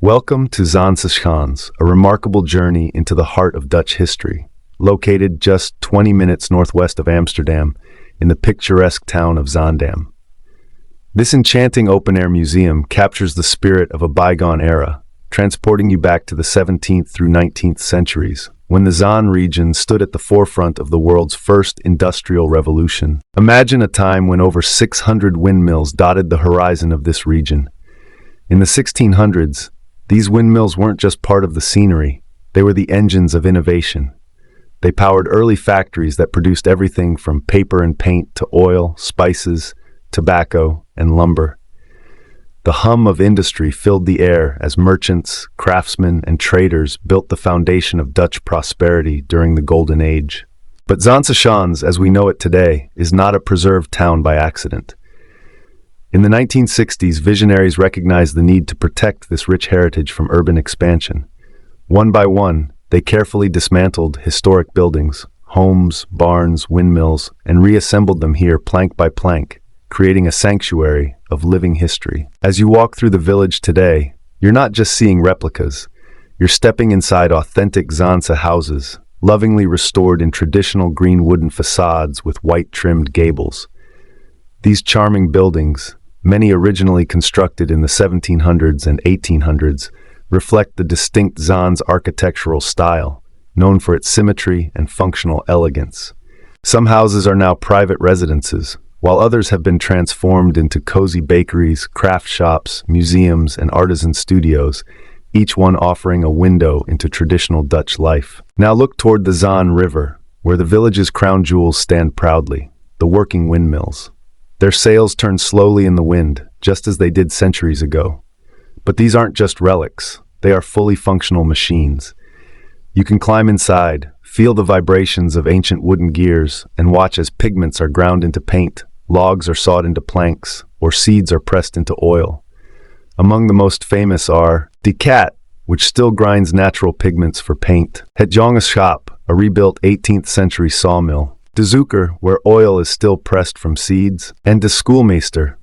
Welcome to Zaanse Schans, a remarkable journey into the heart of Dutch history. Located just 20 minutes northwest of Amsterdam, in the picturesque town of Zaandam. This enchanting open-air museum captures the spirit of a bygone era, transporting you back to the 17th through 19th centuries, when the Zaan region stood at the forefront of the world's first industrial revolution. Imagine a time when over 600 windmills dotted the horizon of this region. In the 1600s, these windmills weren't just part of the scenery, they were the engines of innovation. They powered early factories that produced everything from paper and paint to oil, spices, tobacco, and lumber. The hum of industry filled the air as merchants, craftsmen, and traders built the foundation of Dutch prosperity during the Golden Age. But Zaanse Schans, as we know it today, is not a preserved town by accident. In the 1960s, visionaries recognized the need to protect this rich heritage from urban expansion. One by one, they carefully dismantled historic buildings, homes, barns, windmills, and reassembled them here plank by plank, creating a sanctuary of living history. As you walk through the village today, you're not just seeing replicas, you're stepping inside authentic Zaanse houses, lovingly restored in traditional green wooden facades with white trimmed gables. These charming buildings, many originally constructed in the 1700s and 1800s, reflect the distinct Zaanse architectural style, known for its symmetry and functional elegance. Some houses are now private residences, while others have been transformed into cozy bakeries, craft shops, museums, and artisan studios, each one offering a window into traditional Dutch life. Now look toward the Zaan River, where the village's crown jewels stand proudly, the working windmills. Their sails turn slowly in the wind, just as they did centuries ago. But these aren't just relics, they are fully functional machines. You can climb inside, feel the vibrations of ancient wooden gears, and watch as pigments are ground into paint, logs are sawed into planks, or seeds are pressed into oil. Among the most famous are De Cat, which still grinds natural pigments for paint; Het Jonge Shop, a rebuilt 18th century sawmill; De Zoeker, where oil is still pressed from seeds; and De Schoolmeester,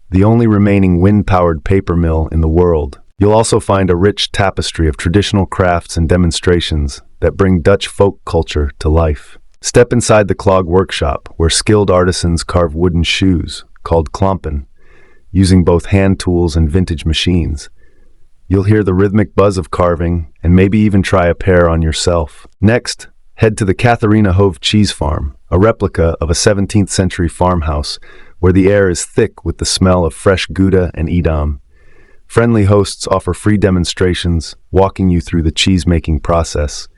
the only remaining wind-powered paper mill in the world. You'll also find a rich tapestry of traditional crafts and demonstrations that bring Dutch folk culture to life. Step inside the clog workshop, where skilled artisans carve wooden shoes, called klompen, using both hand tools and vintage machines. You'll hear the rhythmic buzz of carving, and maybe even try a pair on yourself. Next, head to the Catharina Hove Cheese Farm, a replica of a 17th century farmhouse where the air is thick with the smell of fresh Gouda and Edam. Friendly hosts offer free demonstrations, walking you through the cheese-making process.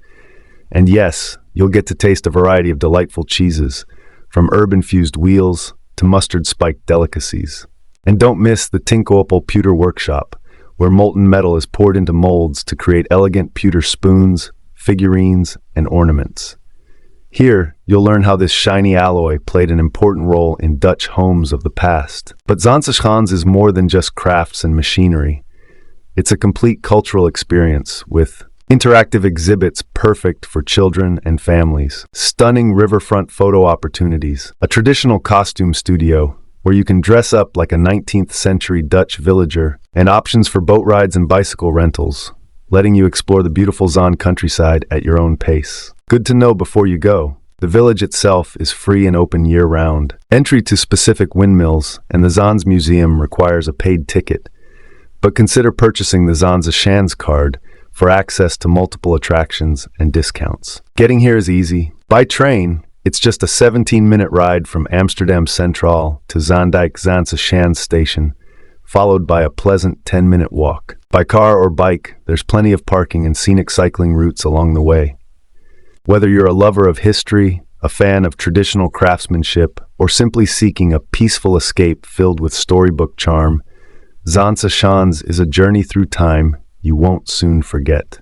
And yes, you'll get to taste a variety of delightful cheeses, from herb-infused wheels to mustard-spiked delicacies. And don't miss the Tinkoppel Pewter Workshop, where molten metal is poured into molds to create elegant pewter spoons, figurines, and ornaments. Here, you'll learn how this shiny alloy played an important role in Dutch homes of the past. But Zaanse Schans is more than just crafts and machinery. It's a complete cultural experience with interactive exhibits perfect for children and families, stunning riverfront photo opportunities, a traditional costume studio where you can dress up like a 19th century Dutch villager, and options for boat rides and bicycle rentals, letting you explore the beautiful Zaan countryside at your own pace. Good to know before you go, the village itself is free and open year-round. Entry to specific windmills and the Zaans Museum requires a paid ticket, but consider purchasing the Zaanse Schans card for access to multiple attractions and discounts. Getting here is easy. By train, it's just a 17-minute ride from Amsterdam Centraal to Zaandijk Zaanse Schans station, followed by a pleasant 10-minute walk. By car or bike, there's plenty of parking and scenic cycling routes along the way. Whether you're a lover of history, a fan of traditional craftsmanship, or simply seeking a peaceful escape filled with storybook charm, Zaanse Schans is a journey through time you won't soon forget.